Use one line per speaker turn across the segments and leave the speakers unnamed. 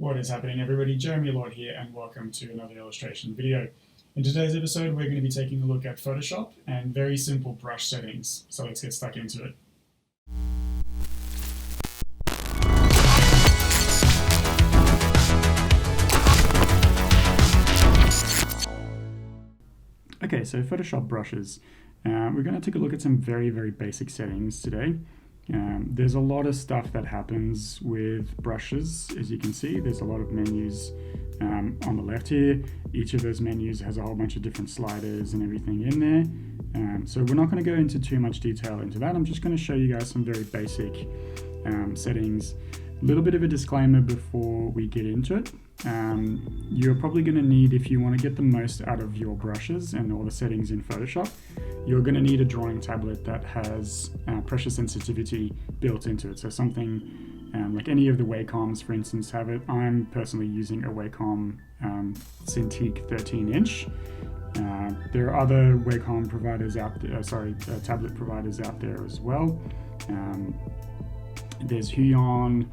What is happening, everybody? Jeremy Lord here, and welcome to another illustration video. In today's episode, we're going to be taking a look at Photoshop and very simple brush settings. So let's get stuck into it. Okay, so Photoshop brushes. We're going to take a look at some very basic settings today. There's a lot of stuff that happens with brushes. As you can see, there's a lot of menus on the left here. Each of those menus has a whole bunch of different sliders and everything in there. So we're not going to go into too much detail into that. I'm just going to show you guys some very basic settings. A little bit of a disclaimer before we get into it. You're probably going to need, if you want to get the most out of your brushes and all the settings in Photoshop, you're going to need a drawing tablet that has pressure sensitivity built into it. So something like any of the Wacom, for instance, have it. I'm personally using a Wacom Cintiq 13-inch. There are other Wacom providers out there, tablet providers out there as well. There's Huion,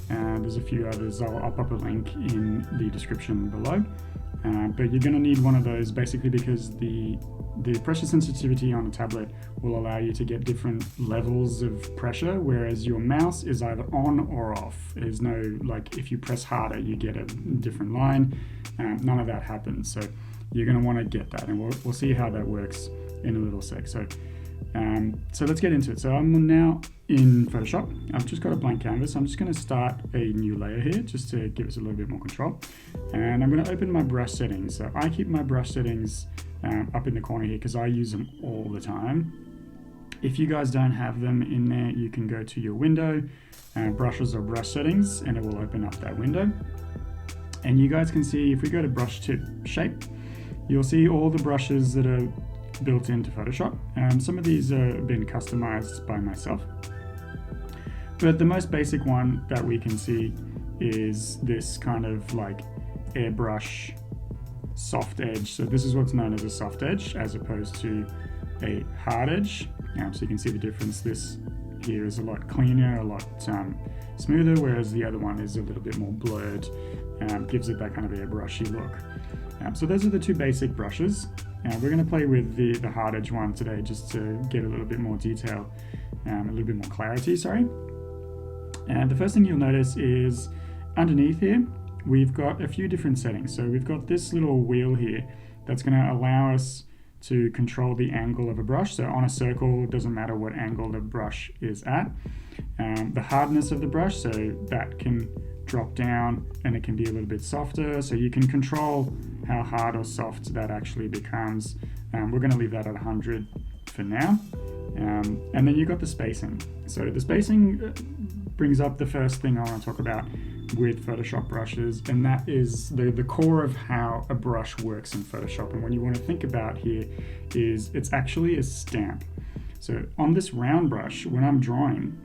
and there's a few others. I'll pop a link in the description below. But you're going to need one of those basically because the pressure sensitivity on a tablet will allow you to get different levels of pressure, whereas your mouse is either on or off. There's no, like, if you press harder, you get a different line. None of that happens. So you're going to want to get that, and we'll see how that works in a little sec. So let's get into it. So I'm now in Photoshop. I've just got a blank canvas. I'm just going to start a new layer here just to give us a little bit more control. And I'm going to open my brush settings. So I keep my brush settings up in the corner here because I use them all the time. If you guys don't have them in there, you can go to your window, brushes or brush settings, and it will open up that window. And you guys can see, if we go to brush tip shape, you'll see all the brushes that are built into Photoshop. Some of these have been customized by myself. But the most basic one that we can see is this kind of like airbrush soft edge. So this is what's known as a soft edge as opposed to a hard edge. So you can see the difference. This here is a lot cleaner, a lot smoother, whereas the other one is a little bit more blurred, gives it that kind of airbrushy look. So those are the two basic brushes. We're going to play with the hard edge one today just to get a little bit more detail, a little bit more clarity, And the first thing you'll notice is underneath here, we've got a few different settings. So we've got this little wheel here that's going to allow us to control the angle of a brush. So on a circle, it doesn't matter what angle the brush is at. The hardness of the brush, so that can drop down and it can be a little bit softer. So you can control how hard or soft that actually becomes. We're going to leave that at 100 for now. And then you've got the spacing. So the spacing brings up the first thing I want to talk about with Photoshop brushes, and that is the core of how a brush works in Photoshop. And what you want to think about here is it's actually a stamp. So on this round brush, when I'm drawing,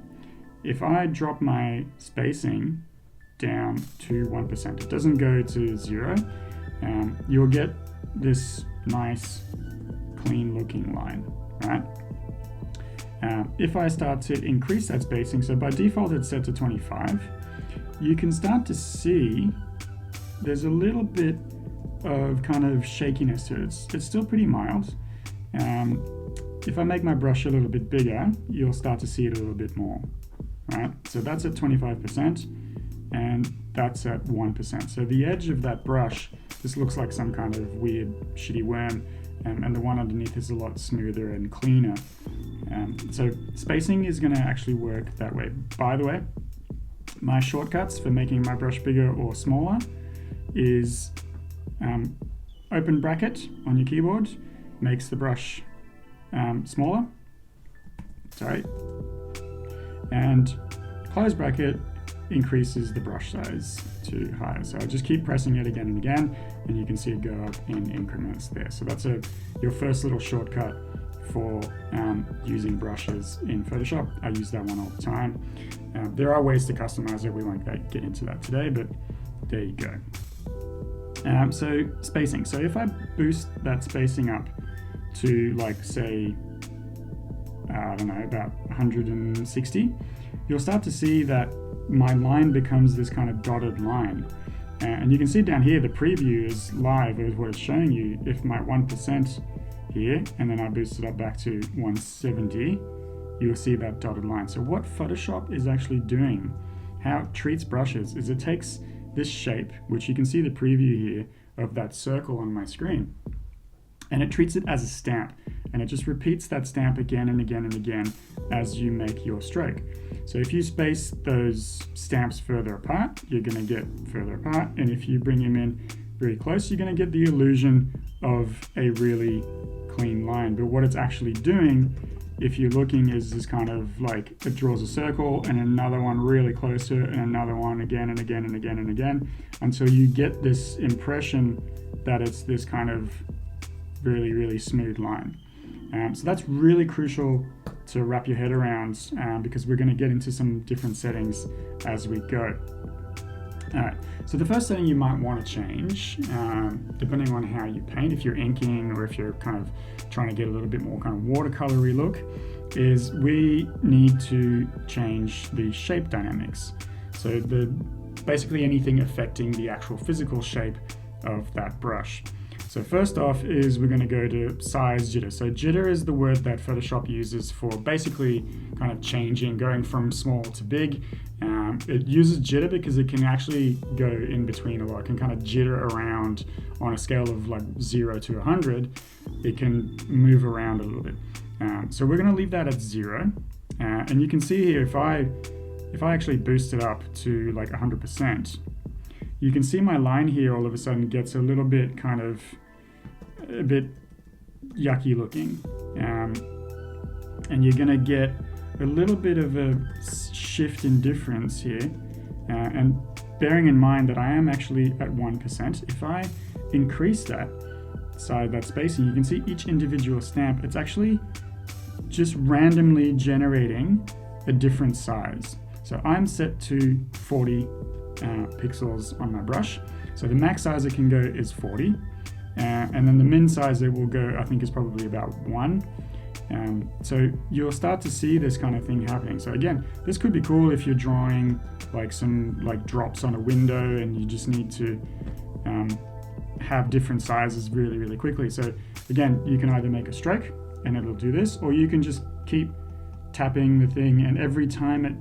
if I drop my spacing down to 1%, it doesn't go to 0, you'll get this nice clean looking line, right? If I start to increase that spacing, so by default it's set to 25, you can start to see there's a little bit of kind of shakiness to it. It's still pretty mild. If I make my brush a little bit bigger, you'll start to see it a little bit more, right? So that's at 25% and that's at 1%. So the edge of that brush, this looks like some kind of weird shitty worm, and the one underneath is a lot smoother and cleaner. So spacing is going to actually work that way. By the way, my shortcuts for making my brush bigger or smaller is open bracket on your keyboard makes the brush smaller, and close bracket increases the brush size to higher. So I just keep pressing it again and again, and you can see it go up in increments there. So that's your first little shortcut for using brushes in Photoshop. I use that one all the time. There are ways to customize it. We won't get into that today, but there you go. So spacing. So if I boost that spacing up to, like, say, I don't know, about 160, you'll start to see that my line becomes this kind of dotted line. And you can see down here, the preview is live is what it's showing you. If my 1% here, and then I boost it up back to 170, you'll see that dotted line. So what Photoshop is actually doing, how it treats brushes, is it takes this shape, which you can see the preview here of that circle on my screen, and it treats it as a stamp, and it just repeats that stamp again and again and again as you make your stroke. So if you space those stamps further apart, you're going to get further apart, and if you bring them in very close, you're going to get the illusion of a really clean line. But what it's actually doing, if you're looking, is this kind of like, it draws a circle and another one really close to it and another one again and again and again and again, until you get this impression that it's this kind of really, really smooth line. So that's really crucial to wrap your head around, because we're going to get into some different settings as we go. Alright, so the first setting you might want to change, depending on how you paint, if you're inking or if you're kind of trying to get a little bit more kind of watercolory look, is we need to change the shape dynamics. So basically anything affecting the actual physical shape of that brush. So first off is we're going to go to size jitter. So jitter is the word that Photoshop uses for basically kind of changing, going from small to big. It uses jitter because it can actually go in between a lot. It can kind of jitter around on a scale of like 0 to 100. It can move around a little bit. So we're going to leave that at 0. And you can see here, if I actually boost it up to like 100%, you can see my line here all of a sudden gets a little bit kind of a bit yucky looking, and you're going to get a little bit of a shift in difference here, and bearing in mind that I am actually at 1%, if I increase that spacing, you can see each individual stamp, it's actually just randomly generating a different size. So I'm set to 40 pixels on my brush. So the max size it can go is 40, and then the min size it will go, I think, is probably about 1. So you'll start to see this kind of thing happening. So again, this could be cool if you're drawing like some like drops on a window and you just need to have different sizes really, really quickly. So again, you can either make a stroke and it'll do this, or you can just keep tapping the thing, and every time it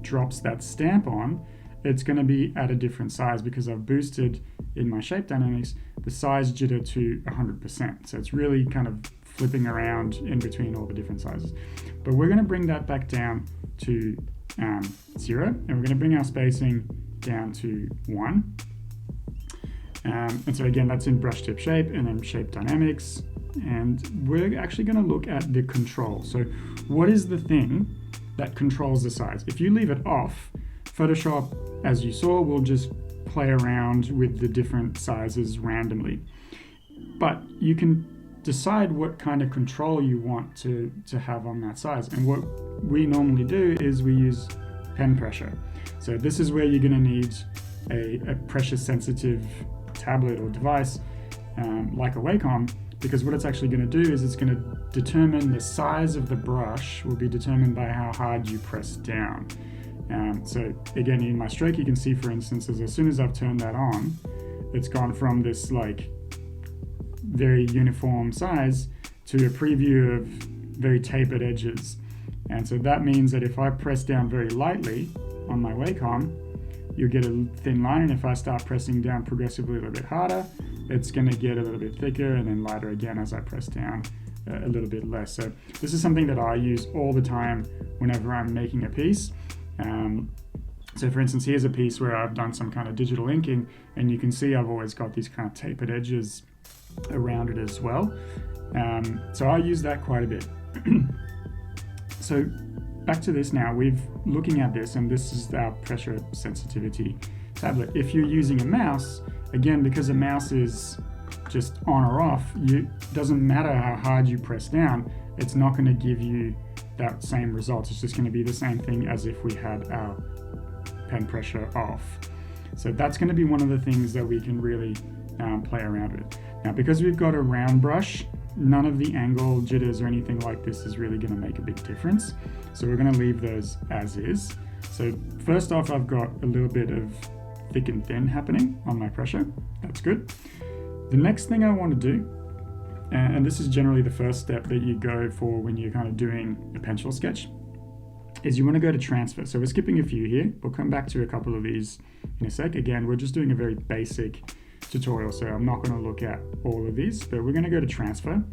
drops that stamp on, it's going to be at a different size because I've boosted in my shape dynamics the size jitter to 100%. So it's really kind of flipping around in between all the different sizes. But we're going to bring that back down to 0, and we're going to bring our spacing down to 1. And so again, that's in brush tip shape and then shape dynamics. And we're actually going to look at the control. So what is the thing that controls the size? If you leave it off, Photoshop, as you saw, will just play around with the different sizes randomly. But you can decide what kind of control you want to have on that size. And what we normally do is we use pen pressure. So this is where you're going to need a pressure sensitive tablet or device like a Wacom, because what it's actually going to do is it's going to determine the size of the brush will be determined by how hard you press down. So again, in my stroke, you can see, for instance, as soon as I've turned that on, it's gone from this like very uniform size to a preview of very tapered edges. And so that means that if I press down very lightly on my Wacom, you'll get a thin line, and if I start pressing down progressively a little bit harder, it's going to get a little bit thicker and then lighter again as I press down a little bit less. So this is something that I use all the time whenever I'm making a piece. So for instance, here's a piece where I've done some kind of digital inking, and you can see I've always got these kind of tapered edges around it as well. So I use that quite a bit. So back to this now, we've looking at this, and this is our pressure sensitivity tablet. If you're using a mouse, again, because a mouse is just on or off, it doesn't matter how hard you press down, it's not going to give you that same result. It's just going to be the same thing as if we had our pen pressure off. So that's going to be one of the things that we can really play around with. Now, because we've got a round brush, none of the angle jitters or anything like this is really going to make a big difference. So we're going to leave those as is. So first off, I've got a little bit of thick and thin happening on my pressure. That's good. The next thing I want to do, and this is generally the first step that you go for when you're kind of doing a pencil sketch, is you want to go to transfer. So we're skipping a few here. We'll come back to a couple of these in a sec. Again, we're just doing a very basic tutorial, so I'm not going to look at all of these, but we're going to go to transfer.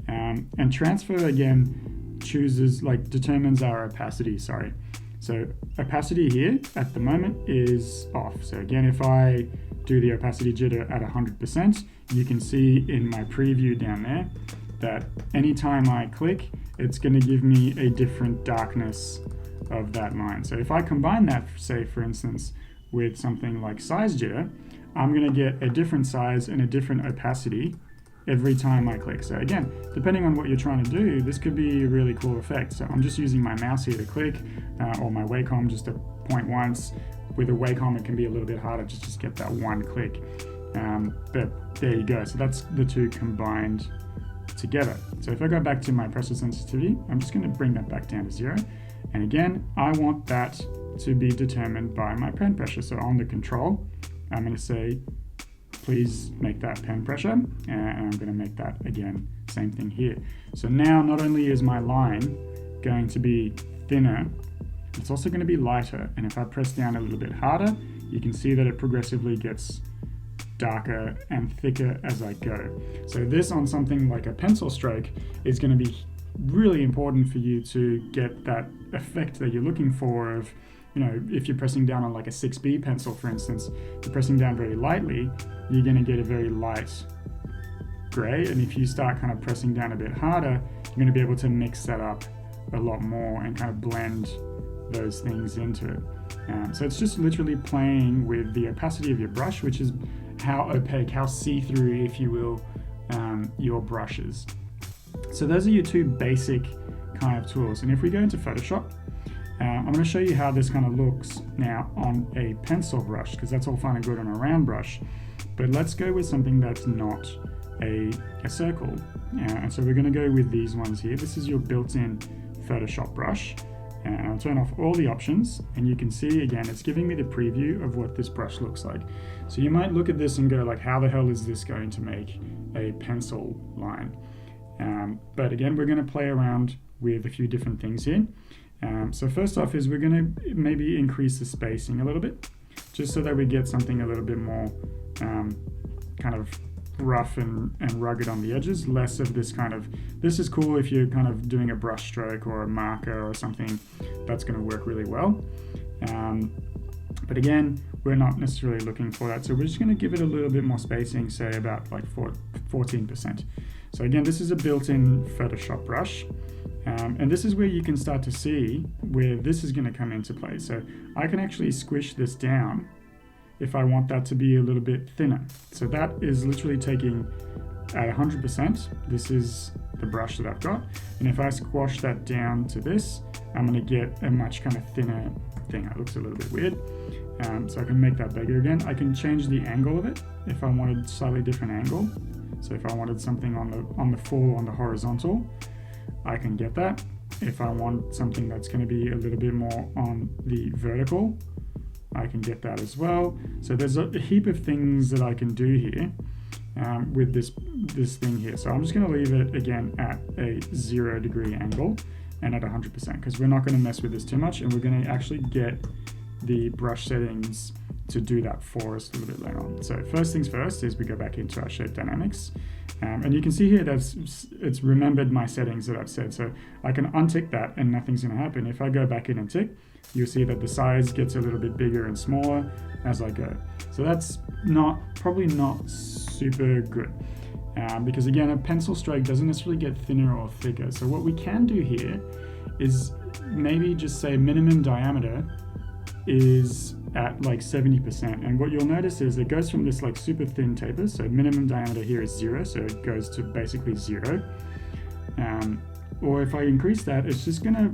And transfer, again, determines our opacity, sorry. So opacity here at the moment is off. So again, if I do the opacity jitter at 100%, you can see in my preview down there that anytime I click, it's going to give me a different darkness of that line. So if I combine that, say for instance, with something like size jitter, I'm going to get a different size and a different opacity every time I click. So again, depending on what you're trying to do, this could be a really cool effect. So I'm just using my mouse here to click, or my Wacom just to point once. With a Wacom, it can be a little bit harder to just get that one click. But there you go. So that's the two combined together. So if I go back to my pressure sensitivity, I'm just going to bring that back down to 0. And again, I want that to be determined by my pen pressure. So on the control, I'm going to say, please make that pen pressure, and I'm going to make that again, same thing here. So now not only is my line going to be thinner, it's also going to be lighter. And if I press down a little bit harder, you can see that it progressively gets darker and thicker as I go. So this on something like a pencil stroke is going to be really important for you to get that effect that you're looking for of, you know, if you're pressing down on like a 6B pencil, for instance, you're pressing down very lightly, you're going to get a very light gray. And if you start kind of pressing down a bit harder, you're going to be able to mix that up a lot more and kind of blend those things into it. So it's just literally playing with the opacity of your brush, which is how opaque, how see-through, if you will, your brush is. So those are your two basic kind of tools. And if we go into Photoshop, I'm going to show you how this kind of looks now on a pencil brush, because that's all fine and good on a round brush. But let's go with something that's not a circle. And so we're going to go with these ones here. This is your built-in Photoshop brush. And I'll turn off all the options, and you can see again, it's giving me the preview of what this brush looks like. So you might look at this and go like, how the hell is this going to make a pencil line? But again, we're going to play around with a few different things here. So first off is we're going to maybe increase the spacing a little bit, just so that we get something a little bit more kind of rough and rugged on the edges, less of this kind of, this is cool if you're kind of doing a brush stroke or a marker or something, that's going to work really well. But again, we're not necessarily looking for that, so we're just going to give it a little bit more spacing, say about like 14%. So again, this is a built-in Photoshop brush, and this is where you can start to see where this is going to come into play. So I can actually squish this down if I want that to be a little bit thinner. So that is literally taking at 100%, this is the brush that I've got, and if I squash that down to this, I'm going to get a much kind of thinner thing. It looks a little bit weird, so I can make that bigger again. I can change the angle of it if I wanted slightly different angle. So if I wanted something on the horizontal, I can get that. If I want something that's going to be a little bit more on the vertical, I can get that as well. So there's a heap of things that I can do here with this thing here. So I'm just going to leave it again at a 0 degree angle and at 100%, because we're not going to mess with this too much, and we're going to actually get the brush settings to do that for us a little bit later on. So first things first is we go back into our shape dynamics, and you can see here that it's remembered my settings that I've said. So I can untick that and nothing's going to happen. If I go back in and tick, you'll see that the size gets a little bit bigger and smaller as I go. So that's probably not super good, because again, a pencil stroke doesn't necessarily get thinner or thicker. So what we can do here is maybe just say minimum diameter is at like 70%, and what you'll notice is it goes from this like super thin taper, so minimum diameter here is 0, so it goes to basically 0, or if I increase that, it's just going to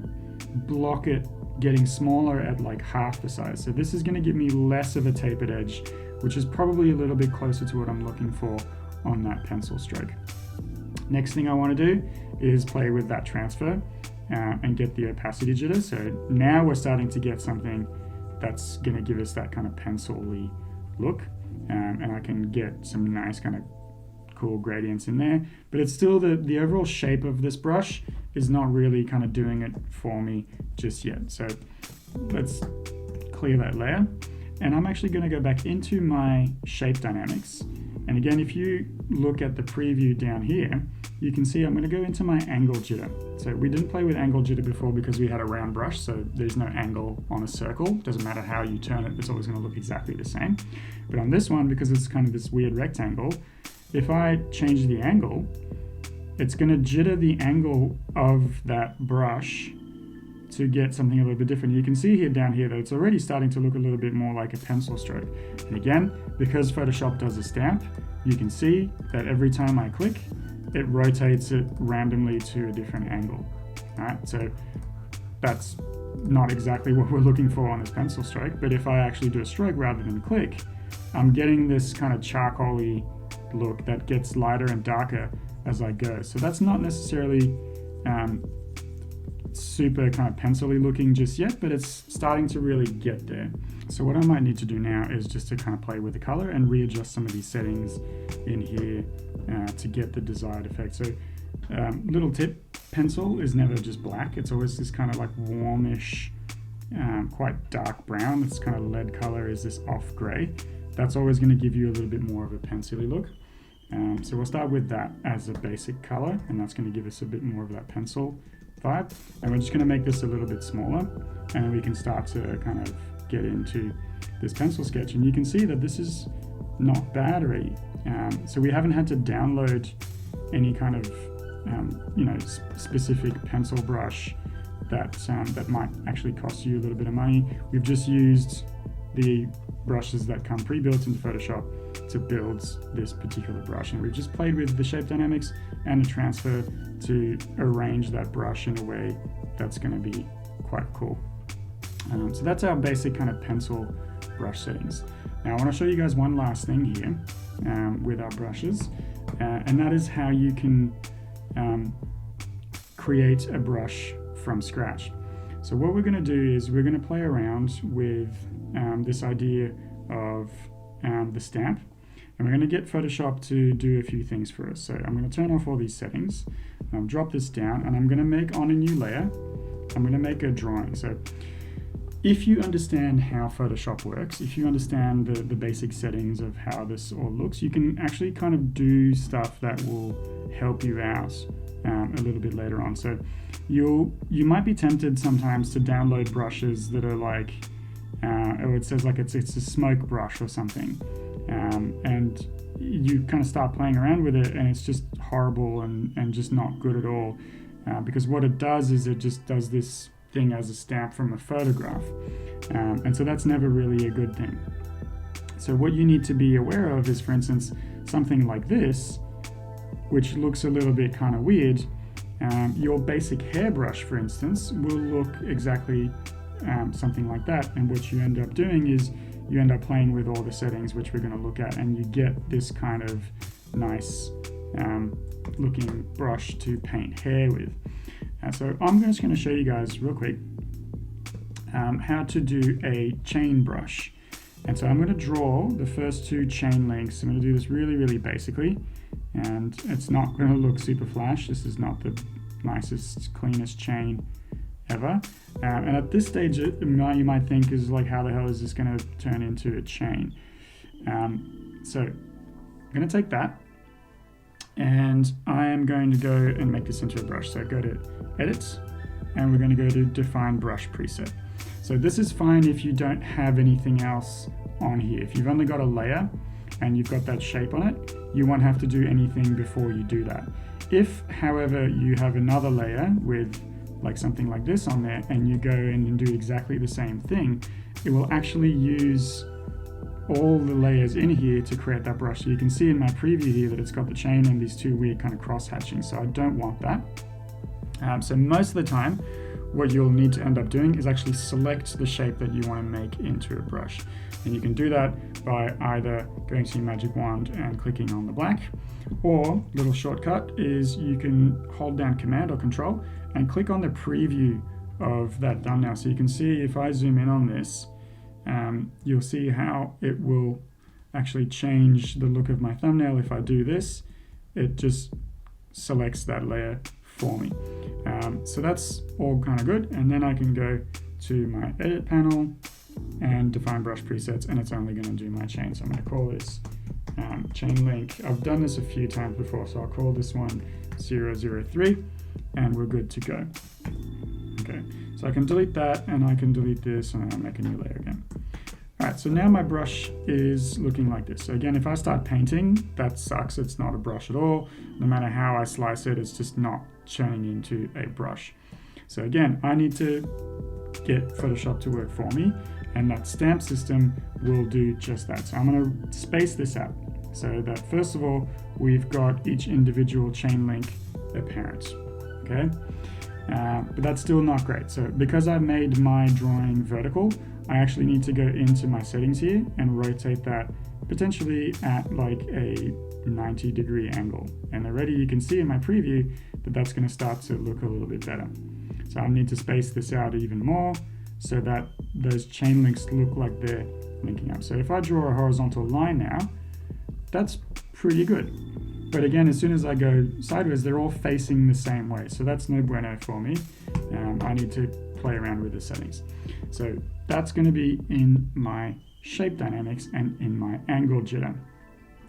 block it getting smaller at like half the size. So this is going to give me less of a tapered edge, which is probably a little bit closer to what I'm looking for on that pencil stroke. Next thing I want to do is play with that transfer. and get the opacity jitter. So now we're starting to get something that's going to give us that kind of pencil-y look, and I can get some nice kind of cool gradients in there, but it's still the overall shape of this brush is not really kind of doing it for me just yet. So let's clear that layer, and I'm actually going to go back into my shape dynamics, and again, if you look at the preview down here, you can see I'm going to go into my angle jitter. So we didn't play with angle jitter before because we had a round brush, so there's no angle on a circle. Doesn't matter how you turn it, it's always going to look exactly the same. But on this one, because it's kind of this weird rectangle, if I change the angle, it's going to jitter the angle of that brush to get something a little bit different. You can see here down here that it's already starting to look a little bit more like a pencil stroke. And again, because Photoshop does a stamp, you can see that every time I click, it rotates it randomly to a different angle. All right, so that's not exactly what we're looking for on this pencil stroke, but if I actually do a stroke rather than click, I'm getting this kind of charcoal-y look that gets lighter and darker as I go. So that's not necessarily super kind of pencil-y looking just yet, but it's starting to really get there. So what I might need to do now is just to kind of play with the color and readjust some of these settings in here to get the desired effect. So little tip, pencil is never just black. It's always this kind of like warmish, quite dark brown. This kind of lead color is this off gray. That's always going to give you a little bit more of a pencil-y look. So we'll start with that as a basic color, and that's going to give us a bit more of that pencil vibe. And we're just going to make this a little bit smaller, and we can start to kind of get into this pencil sketch. And you can see that this is not bad already. So we haven't had to download any kind of specific pencil brush that might actually cost you a little bit of money. We've just used the brushes that come pre-built into Photoshop to build this particular brush, and we've just played with the shape dynamics and the transfer to arrange that brush in a way that's going to be quite cool. So that's our basic kind of pencil brush settings. Now I want to show you guys one last thing here with our brushes, and that is how you can create a brush from scratch. So what we're going to do is we're going to play around with this idea of the stamp, and we're going to get Photoshop to do a few things for us. So I'm going to turn off all these settings, drop this down, and I'm going to make on a new layer, I'm going to make a drawing. So if you understand how Photoshop works, if you understand the basic settings of how this all looks, you can actually kind of do stuff that will help you out a little bit later on. So you might be tempted sometimes to download brushes that are like, or it says like it's a smoke brush or something, and you kind of start playing around with it and it's just horrible and just not good at all, because what it does is it just does this thing as a stamp from a photograph, and so that's never really a good thing. So what you need to be aware of is, for instance, something like this, which looks a little bit kind of weird. Your basic hairbrush, for instance, will look exactly something like that, and what you end up doing is you end up playing with all the settings which we're going to look at, and you get this kind of nice looking brush to paint hair with. So I'm just going to show you guys real quick how to do a chain brush. And so I'm going to draw the first two chain links. I'm going to do this really, really basically, and it's not going to look super flash. This is not the nicest, cleanest chain ever. And at this stage, you might think is like, how the hell is this going to turn into a chain? So I'm going to take that, and I am going to go and make this into a brush. So go to Edit, and we're going to go to Define Brush Preset. So this is fine if you don't have anything else on here. If you've only got a layer and you've got that shape on it, you won't have to do anything before you do that. If, however, you have another layer with like something like this on there, and you go in and do exactly the same thing, it will actually use all the layers in here to create that brush. So you can see in my preview here that it's got the chain and these two weird kind of cross hatching, so I don't want that. So most of the time what you'll need to end up doing is actually select the shape that you want to make into a brush. And you can do that by either going to your magic wand and clicking on the black, or little shortcut is you can hold down Command or Control and click on the preview of that thumbnail. So you can see if I zoom in on this, you'll see how it will actually change the look of my thumbnail. If I do this, it just selects that layer for me. So that's all kind of good. And then I can go to my edit panel and define brush presets, and it's only going to do my chain. So I'm going to call this chain link. I've done this a few times before, so I'll call this one 003, and we're good to go. Okay, so I can delete that, and I can delete this, and I'll make a new layer again. All right, so now my brush is looking like this. So again, if I start painting, that sucks. It's not a brush at all. No matter how I slice it, it's just not turning into a brush. So again, I need to get Photoshop to work for me, and that stamp system will do just that. So I'm going to space this out so that first of all, we've got each individual chain link apparent, okay? But that's still not great. So because I've made my drawing vertical, I actually need to go into my settings here and rotate that potentially at like a 90-degree angle. And already you can see in my preview that that's going to start to look a little bit better. So I need to space this out even more so that those chain links look like they're linking up. So if I draw a horizontal line now, that's pretty good. But again, as soon as I go sideways, they're all facing the same way. So that's no bueno for me. I need to play around with the settings. So that's going to be in my shape dynamics and in my angle jitter.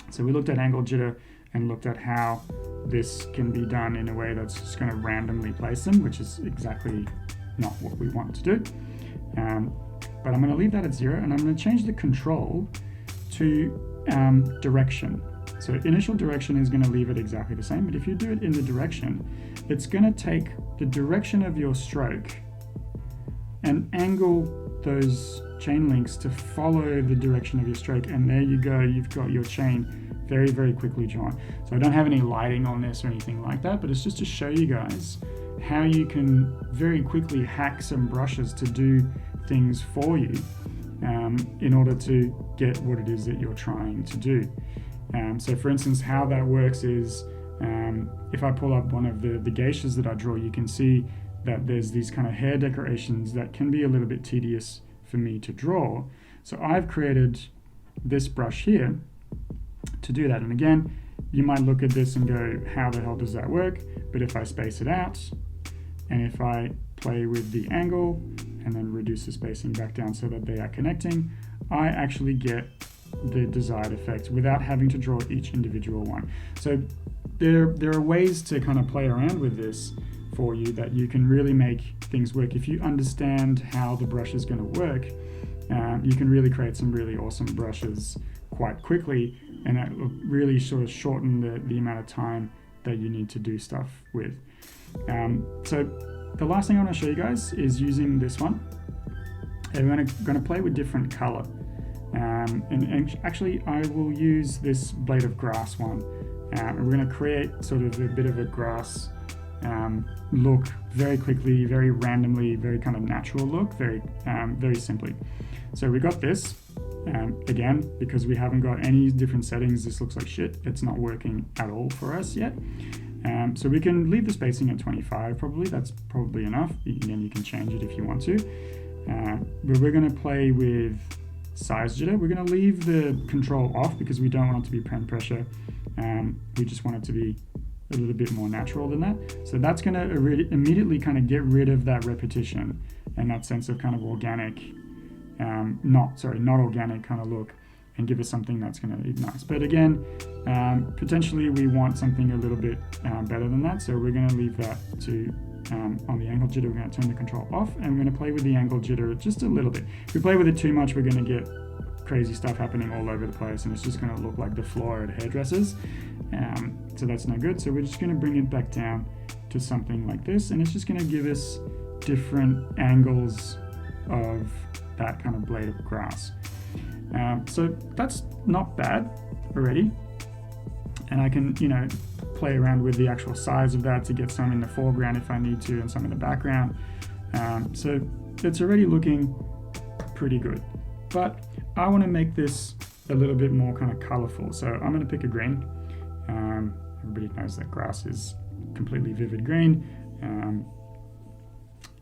So we looked at angle jitter and looked at how this can be done in a way that's just going to randomly place them, which is exactly not what we want to do. But I'm going to leave that at 0, and I'm going to change the control to direction. So initial direction is going to leave it exactly the same, but if you do it in the direction, it's going to take the direction of your stroke and angle those chain links to follow the direction of your stroke, and there you go, you've got your chain very, very quickly drawn. So I don't have any lighting on this or anything like that, but it's just to show you guys how you can very quickly hack some brushes to do things for you in order to get what it is that you're trying to do. So for instance, how that works is if I pull up one of the geishas that I draw, you can see that there's these kind of hair decorations that can be a little bit tedious for me to draw. So I've created this brush here to do that. And again, you might look at this and go, how the hell does that work? But if I space it out, and if I play with the angle and then reduce the spacing back down so that they are connecting, I actually get the desired effect without having to draw each individual one. So there are ways to kind of play around with this for you that you can really make things work. If you understand how the brush is going to work, you can really create some really awesome brushes quite quickly, and that will really sort of shorten the amount of time that you need to do stuff with. So the last thing I want to show you guys is using this one. And we're going to play with different color. And actually I will use this blade of grass one. And we're going to create sort of a bit of a grass look very quickly, very randomly, very kind of natural look, very simply. So we got this. Again, because we haven't got any different settings, this looks like shit. It's not working at all for us yet. So we can leave the spacing at 25 probably. That's probably enough. Again, you can change it if you want to. But we're going to play with size jitter. We're going to leave the control off because we don't want it to be pen pressure. We just want it to be a little bit more natural than that. So that's going to immediately kind of get rid of that repetition and that sense of kind of organic, not organic kind of look, and give us something that's going to be nice. But again, potentially we want something a little bit better than that. So we're going to leave that to on the angle jitter. We're going to turn the control off, and we're going to play with the angle jitter just a little bit. If we play with it too much, we're going to get crazy stuff happening all over the place, and it's just going to look like the floor at hairdressers. So that's no good. So we're just going to bring it back down to something like this, and it's just going to give us different angles of that kind of blade of grass. So that's not bad already. And I can, play around with the actual size of that to get some in the foreground if I need to and some in the background. So it's already looking pretty good. But I want to make this a little bit more kind of colorful. So I'm going to pick a green. Everybody knows that grass is completely vivid green. And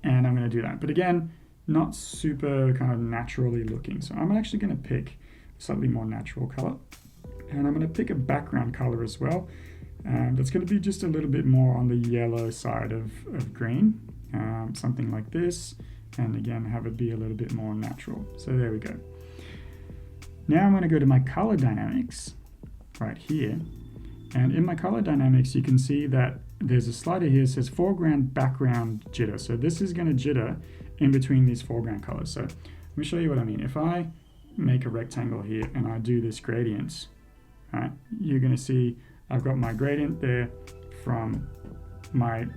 I'm going to do that. But again, not super kind of naturally looking. So I'm actually going to pick a slightly more natural color. And I'm going to pick a background color as well. That's going to be just a little bit more on the yellow side of green. Something like this. And again, have it be a little bit more natural. So there we go. Now I'm going to go to my color dynamics right here. And in my color dynamics, you can see that there's a slider here that says foreground, background, jitter. So this is going to jitter in between these foreground colors. So let me show you what I mean. If I make a rectangle here and I do this gradient, right, you're going to see I've got my gradient there from my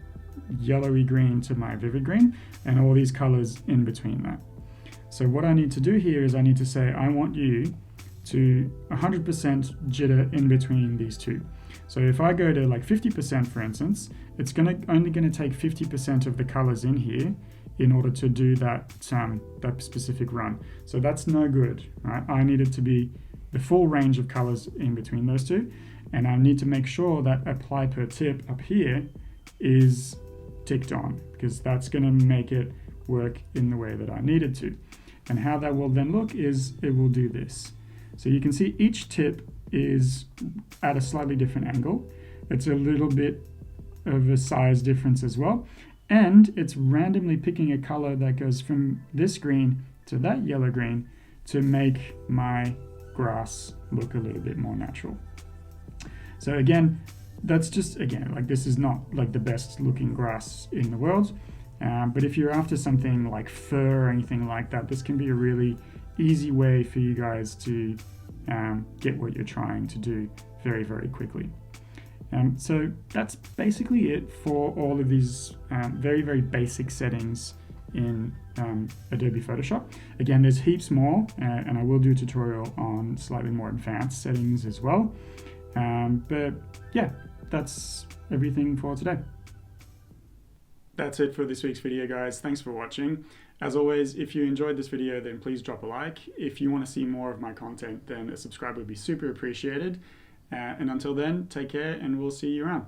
yellowy green to my vivid green and all these colors in between that. So what I need to do here is I need to say I want you to 100% jitter in between these two. So if I go to like 50%, for instance, it's only going to take 50% of the colors in here in order to do that specific run. So that's no good, right? I need it to be the full range of colors in between those two. And I need to make sure that apply per tip up here is ticked on, because that's going to make it work in the way that I need it to. And how that will then look is it will do this. So you can see each tip is at a slightly different angle. It's a little bit of a size difference as well. And it's randomly picking a color that goes from this green to that yellow green to make my grass look a little bit more natural. So again, that's just, again, like this is not like the best looking grass in the world. But if you're after something like fur or anything like that, this can be a really easy way for you guys to get what you're trying to do very, very quickly. So that's basically it for all of these very, very basic settings in Adobe Photoshop. Again, there's heaps more, and I will do a tutorial on slightly more advanced settings as well. But yeah, that's everything for today. That's it for this week's video, guys. Thanks for watching. As always, if you enjoyed this video, then please drop a like. If you want to see more of my content, then a subscribe would be super appreciated. And until then, take care and we'll see you around.